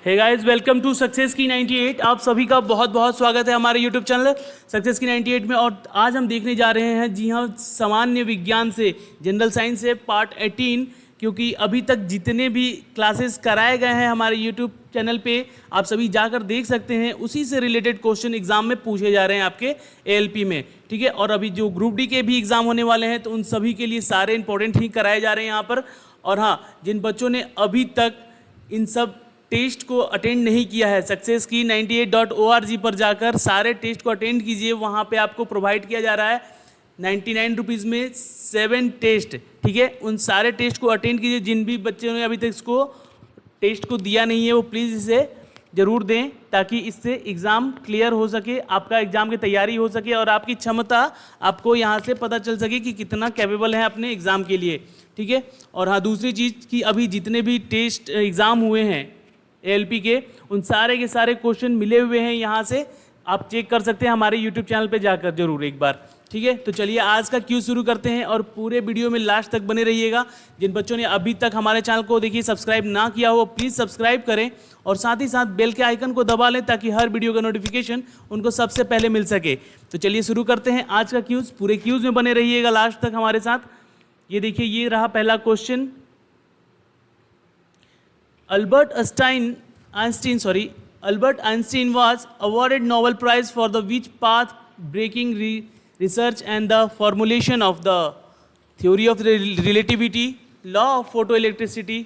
Hey guys, welcome to success की 98। आप सभी का बहुत बहुत स्वागत है हमारे यूट्यूब चैनल सक्सेस की 98 में। और आज हम देखने जा रहे हैं, जी हाँ, सामान्य विज्ञान से जनरल साइंस से पार्ट 18। क्योंकि अभी तक जितने भी क्लासेस कराए गए हैं हमारे यूट्यूब चैनल पे, आप सभी जाकर देख सकते हैं। उसी से रिलेटेड क्वेश्चन एग्जाम में पूछे जा रहे हैं आपके एएलपी में, ठीक है। और अभी जो ग्रुप डी के भी एग्जाम होने वाले हैं, तो उन सभी के लिए सारे इंपॉर्टेंट ही कराए जा रहे हैं यहाँ पर। और हाँ, जिन बच्चों ने अभी तक इन सब टेस्ट को अटेंड नहीं किया है, सक्सेस की 98.org पर जाकर सारे टेस्ट को अटेंड कीजिए। वहाँ पे आपको प्रोवाइड किया जा रहा है 99 रुपीज़ में 7 टेस्ट, ठीक है। उन सारे टेस्ट को अटेंड कीजिए। जिन भी बच्चों ने अभी तक इसको टेस्ट को दिया नहीं है, वो प्लीज़ इसे ज़रूर दें, ताकि इससे एग्ज़ाम क्लियर हो सके, आपका एग्ज़ाम की तैयारी हो सके और आपकी क्षमता आपको यहाँ से पता चल सके कि कितना कैपेबल है अपने एग्ज़ाम के लिए, ठीक है। और हाँ, दूसरी चीज़ कि अभी जितने भी टेस्ट एग्ज़ाम हुए हैं एएलपी के, उन सारे के सारे क्वेश्चन मिले हुए हैं। यहाँ से आप चेक कर सकते हैं हमारे यूट्यूब चैनल पे जाकर जरूर एक बार, ठीक है। तो चलिए आज का क्यूज शुरू करते हैं और पूरे वीडियो में लास्ट तक बने रहिएगा। जिन बच्चों ने अभी तक हमारे चैनल को देखिए सब्सक्राइब ना किया हो, प्लीज़ सब्सक्राइब करें और साथ ही साथ बेल के आइकन को दबा लें, ताकि हर वीडियो का नोटिफिकेशन उनको सबसे पहले मिल सके। तो चलिए शुरू करते हैं आज का क्यूज। पूरे क्यूज में बने रहिएगा लास्ट तक हमारे साथ। ये देखिए, ये रहा पहला question. Albert Einstein was awarded Nobel Prize for the which path-breaking research and the formulation of the theory of relativity, law of photoelectricity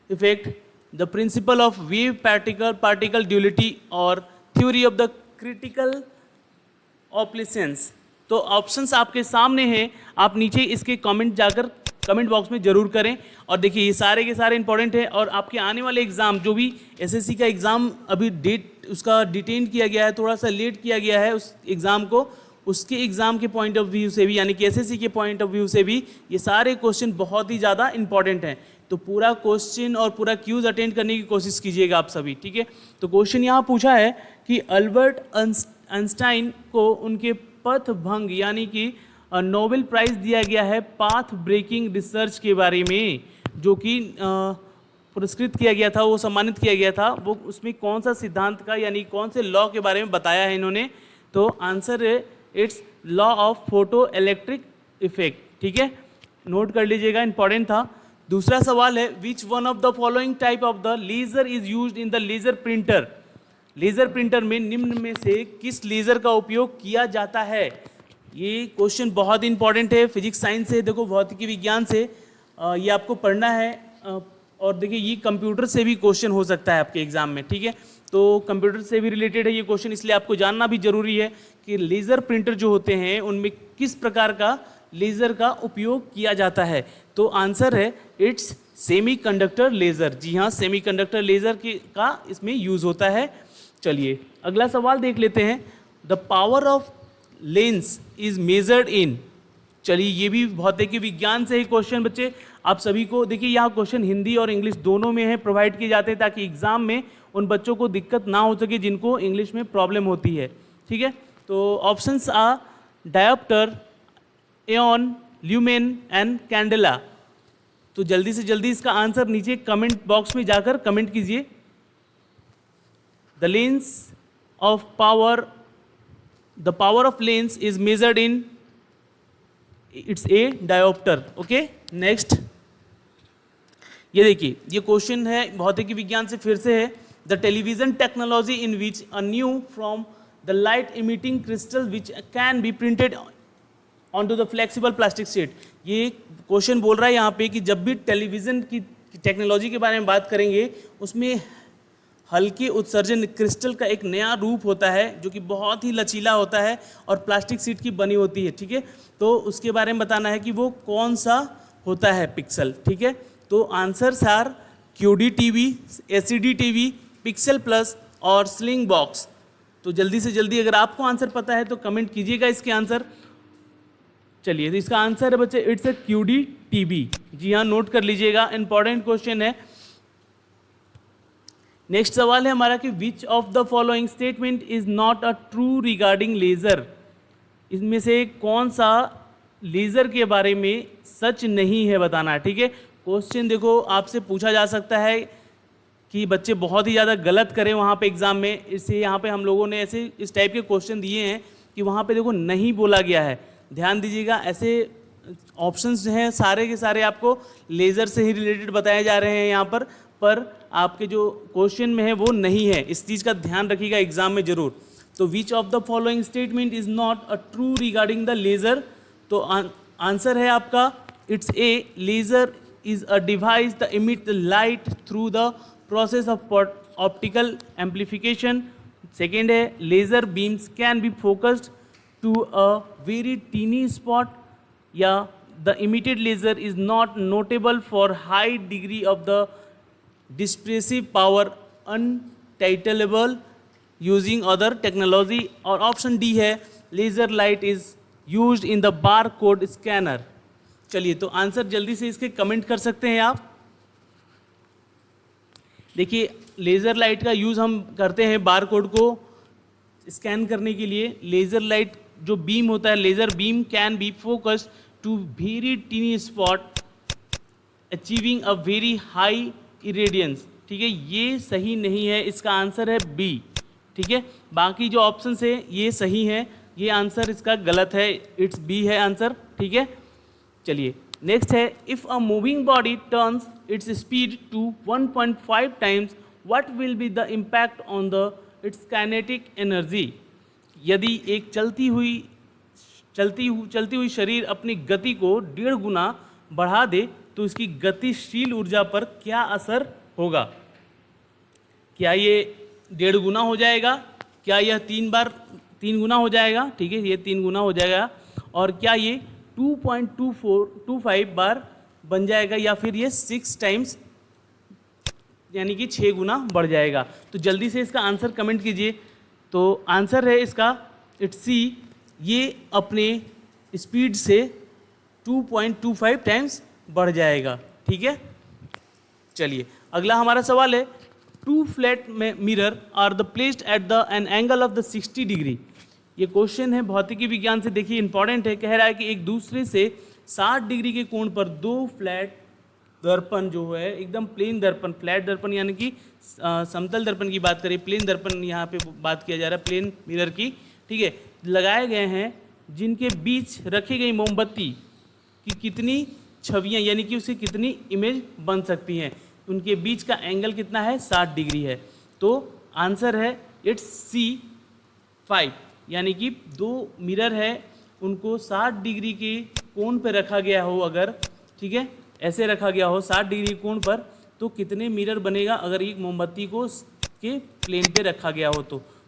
effect, the principle of wave particle duality और theory of the critical ऑप्लिसेंस। तो options आपके सामने हैं, आप नीचे इसके comment जाकर comment box में जरूर करें। और देखिए, ये सारे के सारे इंपॉर्टेंट हैं और आपके आने वाले एग्ज़ाम, जो भी एसएससी का एग्ज़ाम अभी डेट उसका डिटेन किया गया है, थोड़ा सा लेट किया गया है उस एग्ज़ाम को, उसके एग्ज़ाम के पॉइंट ऑफ व्यू से भी, यानी कि एसएससी के पॉइंट ऑफ व्यू से भी ये सारे क्वेश्चन बहुत ही ज़्यादा इंपॉर्टेंट हैं। तो पूरा क्वेश्चन और पूरा क्यूज अटेंड करने की कोशिश कीजिएगा आप सभी, ठीक है। तो क्वेश्चन यहाँ पूछा है कि अल्बर्ट आइंस्टाइन को उनके पथ भंग यानी कि नोबेल प्राइज़ दिया गया है पाथ ब्रेकिंग रिसर्च के बारे में, जो कि पुरस्कृत किया गया था, वो सम्मानित किया गया था। वो उसमें कौन सा सिद्धांत का यानी कौन से लॉ के बारे में बताया है इन्होंने? तो आंसर है it's law of photo electric effect, ठीक है। नोट कर लीजिएगा, इंपॉर्टेंट था। दूसरा सवाल है which one of the following type of the laser is used in the laser printer. Laser printer में निम्न में से किस लेजर का उपयोग किया जाता है? ये क्वेश्चन बहुत इंपॉर्टेंट है, फिजिक्स साइंस से, देखो भौतिकी विज्ञान से ये आपको पढ़ना है। और देखिए, ये कंप्यूटर से भी क्वेश्चन हो सकता है आपके एग्जाम में, ठीक है। तो कंप्यूटर से भी रिलेटेड है ये क्वेश्चन, इसलिए आपको जानना भी जरूरी है कि लेज़र प्रिंटर जो होते हैं उनमें किस प्रकार का लेज़र का उपयोग किया जाता है। तो आंसर है इट्स सेमी कंडक्टर लेज़र। जी हाँ, सेमी कंडक्टर लेज़र का इसमें यूज़ होता है। चलिए अगला सवाल देख लेते हैं। The power of lens is measured in. चलिए, ये भी भौतिकी विज्ञान से ही क्वेश्चन बच्चे आप सभी को, देखिए यहाँ क्वेश्चन हिंदी और इंग्लिश दोनों में है, प्रोवाइड किए जाते हैं, ताकि एग्जाम में उन बच्चों को दिक्कत ना हो सके जिनको इंग्लिश में प्रॉब्लम होती है, ठीक है। तो ऑप्शंस आ डायोप्टर, एॉन, ल्यूमेन एंड कैंडेला। तो जल्दी से जल्दी इसका आंसर नीचे कमेंट बॉक्स में जाकर कमेंट कीजिए। The power of lens is measured in, it's a diopter, okay। Next, ये देखिए, ये क्वेश्चन है भौतिकी विज्ञान से फिर से है। The television technology in which a new from the light emitting crystal which can be printed on to the flexible plastic sheet. ये क्वेश्चन बोल रहा है यहाँ पे कि जब भी टेलीविज़न की टेक्नोलॉजी के बारे में बात करेंगे, उसमें हल्के उत्सर्जन क्रिस्टल का एक नया रूप होता है, जो कि बहुत ही लचीला होता है और प्लास्टिक शीट की बनी होती है, ठीक है। तो उसके बारे में बताना है कि वो कौन सा होता है पिक्सल, ठीक है। तो answers are QD TV, SED TV, pixel plus और स्लिंग बॉक्स। तो जल्दी से जल्दी अगर आपको आंसर पता है तो कमेंट कीजिएगा इसके आंसर। चलिए, तो इसका आंसर है बच्चे इट्स ए क्यूडी टीवी। जी हाँ, नोट कर लीजिएगा, इंपॉर्टेंट क्वेश्चन है। नेक्स्ट सवाल है हमारा कि which of the following statement is not a true regarding laser. इसमें से कौन सा लेजर के बारे में सच नहीं है बताना, ठीक है। क्वेश्चन देखो आपसे पूछा जा सकता है कि बच्चे बहुत ही ज़्यादा गलत करें वहाँ पे एग्ज़ाम में, इसलिए यहाँ पे हम लोगों ने ऐसे इस टाइप के क्वेश्चन दिए हैं कि वहाँ पे देखो नहीं बोला गया है। ध्यान दीजिएगा, ऐसे ऑप्शंस जो हैं सारे के सारे आपको लेज़र से ही रिलेटेड बताए जा रहे हैं यहाँ पर आपके जो क्वेश्चन में है वो नहीं है। इस चीज़ का ध्यान रखिएगा एग्जाम में जरूर। तो which of the following statement is not a true regarding the laser? तो आंसर है आपका it's A, laser is a device the emit the light through the process of optical amplification. Second है laser beams can be focused to a very tiny spot, या the emitted laser is not notable for high degree of the dispersive power अनटाइटलेबल using other technology. और option D है laser light is used in the bar code scanner. चलिए, तो answer जल्दी से इसके comment कर सकते हैं आप। देखिए, लेज़र लाइट का यूज़ हम करते हैं बार कोड को स्कैन करने के लिए। लेज़र लाइट जो बीम होता है, laser beam can be focused to very tiny spot achieving a very high irradiance. ठीक है, ये सही नहीं है, इसका आंसर है बी। ठीक है, बाकी जो ऑप्शन है ये सही है, ये आंसर इसका गलत है, इट्स बी है आंसर। ठीक है, चलिए नेक्स्ट है if a moving body turns its speed to 1.5 times what will be the impact on the its kinetic energy. यदि एक चलती हुई शरीर अपनी गति को 1.5 गुना बढ़ा दे तो इसकी गतिशील ऊर्जा पर क्या असर होगा? क्या ये 1.5 गुना हो जाएगा? क्या यह 3 गुना हो जाएगा? ठीक है, ये 3 गुना हो जाएगा। और क्या ये 2.25 बार बन जाएगा, या फिर ये 6 टाइम्स यानी कि 6 गुना बढ़ जाएगा? तो जल्दी से इसका आंसर कमेंट कीजिए। तो आंसर है इसका इट्स सी, ये अपने स्पीड से 2.25 टाइम्स बढ़ जाएगा। ठीक है, चलिए अगला हमारा सवाल है two flat mirror are the placed at the an angle of the 60 degree. ये क्वेश्चन है भौतिकी विज्ञान से, देखिए इंपॉर्टेंट है। कह रहा है कि एक दूसरे से 60 डिग्री के कोण पर दो फ्लैट दर्पण जो है, एकदम प्लेन दर्पण, फ्लैट दर्पण यानी कि समतल दर्पण की बात करें, प्लेन दर्पण यहाँ पे बात किया जा रहा है, प्लेन मिरर की। ठीक है, लगाए गए हैं जिनके बीच रखी गई मोमबत्ती की कितनी छवियाँ यानी कि उसकी कितनी इमेज बन सकती हैं, उनके बीच का एंगल कितना है? 60 डिग्री है। तो आंसर है इट्स सी 5, यानी कि दो मिरर है उनको 60 डिग्री के कोण पर रखा गया हो अगर, ठीक है, ऐसे रखा गया हो 60 डिग्री कोण पर, तो कितने मिरर बनेगा अगर एक मोमबत्ती को के प्लेन पे रखा गया हो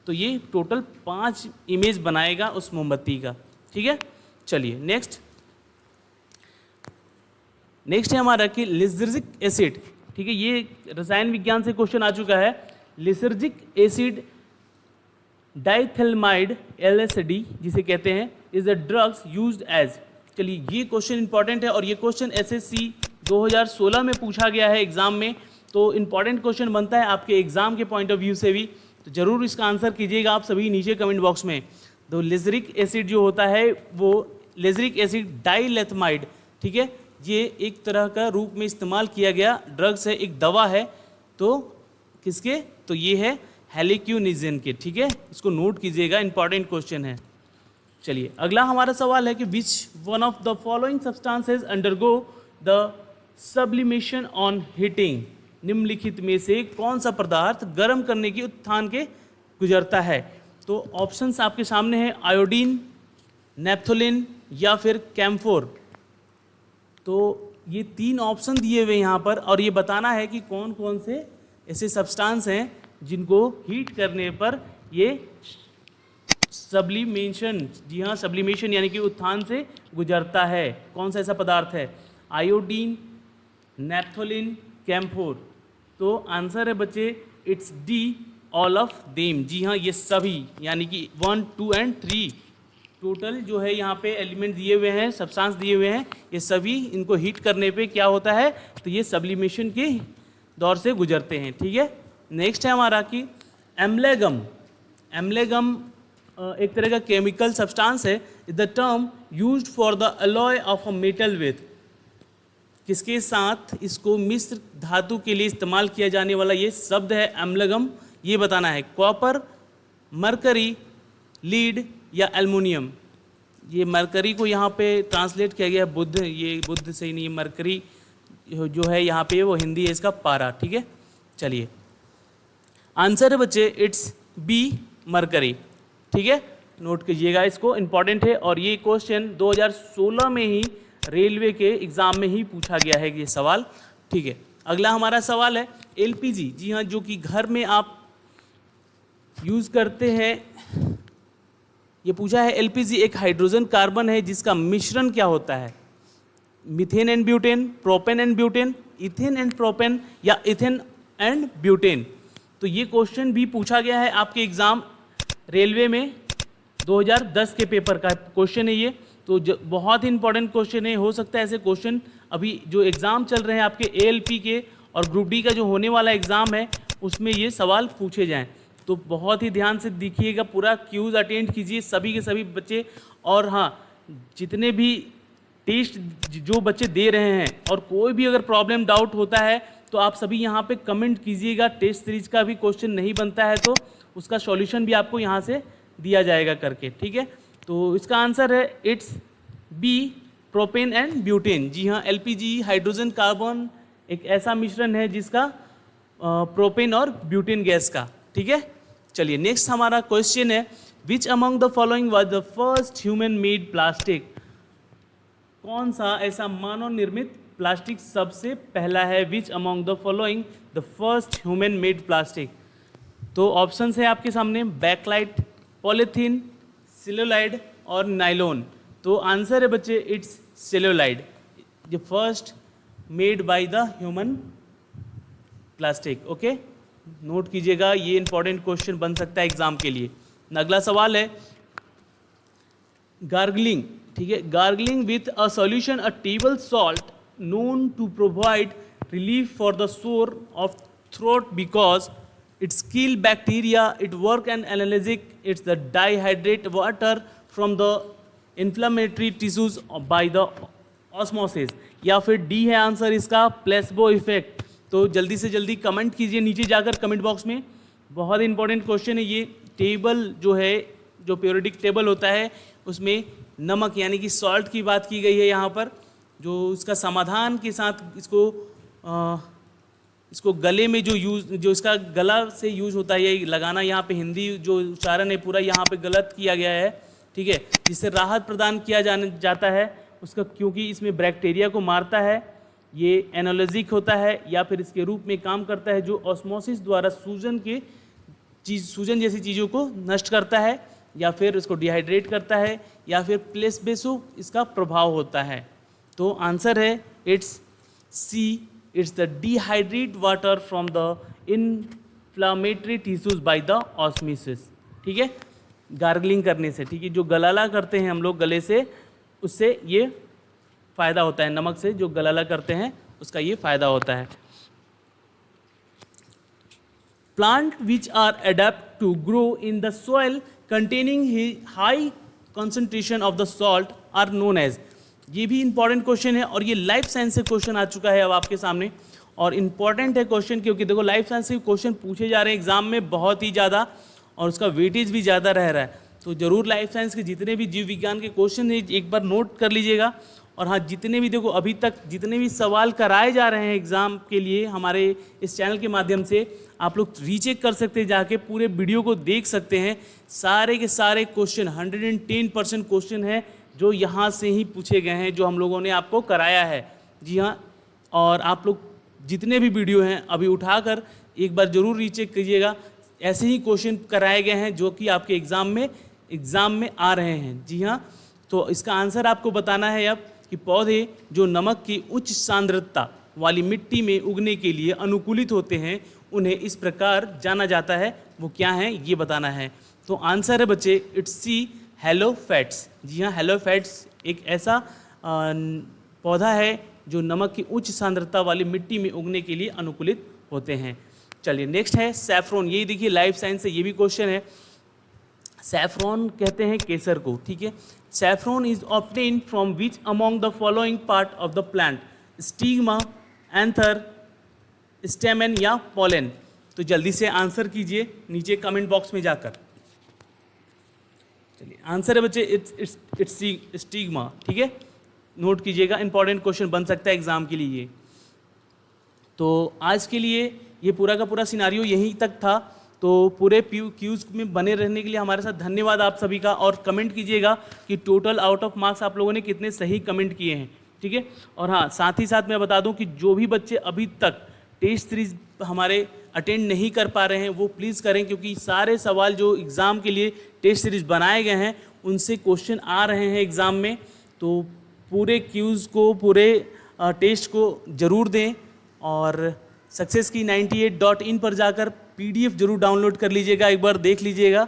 तो ये टोटल 5 इमेज बनाएगा उस मोमबत्ती का। ठीक है, चलिए नेक्स्ट है हमारा कि लिसर्जिक एसिड। ठीक है, ये रसायन विज्ञान से क्वेश्चन आ चुका है। लिसर्जिक एसिड डाइथेल्माइड LSD जिसे कहते हैं is the drugs used as. चलिए, ये क्वेश्चन इंपॉर्टेंट है और ये क्वेश्चन SSC 2016 में पूछा गया है एग्जाम में, तो इंपॉर्टेंट क्वेश्चन बनता है आपके एग्जाम के पॉइंट ऑफ व्यू से भी। तो जरूर इसका आंसर कीजिएगा आप सभी नीचे कमेंट बॉक्स में। तो लिसरिक एसिड जो होता है वो लिसरिक एसिड डाइलेथमाइड, ठीक है, ये एक तरह का रूप में इस्तेमाल किया गया ड्रग्स है, एक दवा है। तो किसके? तो ये है हेलिक्यूनिजन के। ठीक है, इसको नोट कीजिएगा, इंपॉर्टेंट क्वेश्चन है। चलिए अगला हमारा सवाल है कि विच one of the following substances undergo the sublimation on heating. निम्नलिखित में से कौन सा पदार्थ गर्म करने की उत्थान के गुजरता है? तो ऑप्शंस आपके सामने हैं, आयोडीन, नेप्थोलिन या फिर कैम्फोर। तो ये 3 ऑप्शन दिए हुए यहाँ पर और ये बताना है कि कौन कौन से ऐसे सब्सटेंस हैं जिनको हीट करने पर ये सब्लिमेशन, जी हाँ सब्लिमेशन यानी कि उत्थान से गुजरता है। कौन सा ऐसा पदार्थ है? Iodine, naphthalene, camphor. तो आंसर है बच्चे it's D, all of them. जी हाँ, ये सभी यानी कि 1, 2 एंड 3 टोटल जो है यहाँ पे एलिमेंट दिए हुए हैं, सब्सटेंस दिए हुए हैं, ये सभी इनको हीट करने पे क्या होता है? तो ये सब्लिमेशन के दौर से गुजरते हैं। ठीक है, नेक्स्ट है हमारा कि एम्लेगम। एम्लेगम एक तरह का केमिकल सब्सटेंस है। The term used for the alloy of a metal with. किसके साथ इसको मिश्र धातु के लिए इस्तेमाल किया जाने वाला ये शब्द है एमलगम, ये बताना है। कॉपर, मरकरी, लीड या एल्युमिनियम। ये मरकरी को यहाँ पे ट्रांसलेट किया गया है बुध, ये बुध सही नहीं है, मरकरी जो है यहाँ पे वो हिंदी है इसका पारा, ठीक है। चलिए आंसर है बच्चे इट्स बी मरकरी, ठीक है, नोट कीजिएगा इसको, इंपॉर्टेंट है। और ये क्वेश्चन 2016 में ही रेलवे के एग्ज़ाम में ही पूछा गया है ये सवाल, ठीक है। अगला हमारा सवाल है एलपीजी, जी हाँ, जो कि घर में आप यूज़ करते हैं। ये पूछा है एलपीजी एक हाइड्रोजन कार्बन है जिसका मिश्रण क्या होता है? Methane and butane, propane and butane, ethane and propane या इथेन एंड ब्यूटेन। तो ये क्वेश्चन भी पूछा गया है आपके एग्ज़ाम रेलवे में, 2010 के पेपर का क्वेश्चन है ये। तो बहुत ही इंपॉर्टेंट क्वेश्चन है, हो सकता है ऐसे क्वेश्चन अभी जो एग्ज़ाम चल रहे हैं आपके एएलपी के और ग्रुप डी का जो होने वाला एग्ज़ाम है उसमें ये सवाल पूछे जाएं। तो बहुत ही ध्यान से देखिएगा, पूरा क्यूज़ अटेंड कीजिए सभी के सभी बच्चे। और हाँ, जितने भी टेस्ट जो बच्चे दे रहे हैं और कोई भी अगर प्रॉब्लम डाउट होता है तो आप सभी यहाँ पे कमेंट कीजिएगा। टेस्ट सीरीज का भी क्वेश्चन नहीं बनता है तो उसका सॉल्यूशन भी आपको यहाँ से दिया जाएगा करके, ठीक है। तो इसका आंसर है it's B propane and butane. जी हाँ, एलपीजी हाइड्रोजन कार्बन एक ऐसा मिश्रण है जिसका प्रोपेन और ब्यूटेन गैस का, ठीक है। चलिए नेक्स्ट हमारा क्वेश्चन है which among the following was the first human made plastic. कौन सा ऐसा मानव निर्मित प्लास्टिक सबसे पहला है? Which among the following the first human made plastic. तो ऑप्शंस है आपके सामने, बैकलाइट, पॉलीथीन, सेलुलाइड और नाइलॉन। तो आंसर है बच्चे it's celluloid, the first made by the human plastic. Okay, note कीजिएगा, ये इंपॉर्टेंट क्वेश्चन बन सकता है एग्जाम के लिए। अगला सवाल है गार्गलिंग, ठीक है। Gargling with a solution a table salt known to provide relief for the sore of throat because it's kill bacteria, it work and analgesic, it's the dehydrate water from the inflammatory tissues by the osmosis, या फिर D है answer इसका placebo effect. तो जल्दी से जल्दी comment कीजिए नीचे जाकर कमेंट बॉक्स में, बहुत इंपॉर्टेंट क्वेश्चन है ये। टेबल जो है, जो पीरियोडिक टेबल होता है उसमें नमक यानी कि सॉल्ट की बात की गई है यहाँ पर, जो इसका समाधान के साथ इसको गले में जो इसका गला से यूज होता है ये लगाना, यहाँ पे हिंदी जो उच्चारण है पूरा यहाँ पे गलत किया गया है, ठीक है, जिससे राहत प्रदान किया जाता है उसका, क्योंकि इसमें बैक्टीरिया को मारता है, ये एनालिसिक होता है या फिर इसके रूप में काम करता है जो ऑस्मोसिस द्वारा सूजन जैसी चीज़ों को नष्ट करता है, या फिर इसको डिहाइड्रेट करता है, या फिर प्लेसबेसो इसका प्रभाव होता है। तो आंसर है it's C, it's the dehydrate water from the inflammatory tissues by the osmosis, ठीक है, गार्गलिंग करने से, ठीक है, जो गलाला करते हैं हम लोग गले से, उससे ये फ़ायदा होता है, नमक से जो गलाला करते हैं उसका ये फ़ायदा होता है। Plant which are adapt to grow in the soil containing high concentration of the salt are known as. ये भी इंपॉर्टेंट क्वेश्चन है और ये लाइफ साइंस से क्वेश्चन आ चुका है अब आपके सामने, और इम्पॉर्टेंट है क्वेश्चन क्योंकि देखो लाइफ साइंस से क्वेश्चन पूछे जा रहे हैं एग्जाम में बहुत ही ज़्यादा, और उसका वेटेज भी ज़्यादा रह रहा है। तो ज़रूर लाइफ साइंस के जितने भी जीव विज्ञान के क्वेश्चन है एक बार नोट कर लीजिएगा। और हाँ, जितने भी देखो अभी तक जितने भी सवाल कराए जा रहे हैं एग्ज़ाम के लिए हमारे इस चैनल के माध्यम से, आप लोग रीचेक कर सकते हैं, जाके पूरे वीडियो को देख सकते हैं। सारे के सारे क्वेश्चन 110% क्वेश्चन है जो यहाँ से ही पूछे गए हैं, जो हम लोगों ने आपको कराया है। जी हाँ, और आप लोग जितने भी वीडियो हैं अभी उठाकर एक बार ज़रूर रीचेक कीजिएगा। ऐसे ही क्वेश्चन कराए गए हैं जो कि आपके एग्ज़ाम में आ रहे हैं। जी हाँ, तो इसका आंसर आपको बताना है अब कि पौधे जो नमक की उच्च सांद्रता वाली मिट्टी में उगने के लिए अनुकूलित होते हैं उन्हें इस प्रकार जाना जाता है, वो क्या है ये बताना है। तो आंसर है बच्चे इट्स सी, हेलोफैट्स। जी हाँ, हेलोफैट्स एक ऐसा पौधा है जो नमक की उच्च सांद्रता वाली मिट्टी में उगने के लिए अनुकूलित होते हैं। चलिए नेक्स्ट है सैफरॉन। ये देखिए लाइफ साइंस से ये भी क्वेश्चन है। सैफरॉन कहते हैं केसर को, ठीक है। Saffron is obtain from which among the following part of the plant. Stigma, anther, stamen या पोलन? तो जल्दी से आंसर कीजिए नीचे कमेंट बॉक्स में जाकर। चलिए आंसर है बच्चे इट्स स्टिग्मा, ठीक है, नोट कीजिएगा, इंपॉर्टेंट क्वेश्चन बन सकता है एग्जाम के लिए ये। तो आज के लिए ये पूरा का पूरा सिनारियो यहीं तक था। तो पूरे क्यूज में बने रहने के लिए हमारे साथ धन्यवाद आप सभी का, और कमेंट कीजिएगा कि टोटल आउट ऑफ मार्क्स आप लोगों ने कितने सही कमेंट किए हैं, ठीक है। और हाँ, साथ ही साथ मैं बता दूं कि जो भी बच्चे अभी तक टेस्ट सीरीज हमारे अटेंड नहीं कर पा रहे हैं वो प्लीज़ करें, क्योंकि सारे सवाल जो एग्ज़ाम के लिए टेस्ट सीरीज बनाए गए हैं उनसे क्वेश्चन आ रहे हैं एग्ज़ाम में। तो पूरे क्यूज़ को, पूरे टेस्ट को ज़रूर दें, और सक्सेस की 98.in पर जाकर PDF जरूर डाउनलोड कर लीजिएगा, एक बार देख लीजिएगा।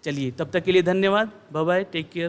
चलिए तब तक के लिए धन्यवाद, बाय बाय, टेक केयर।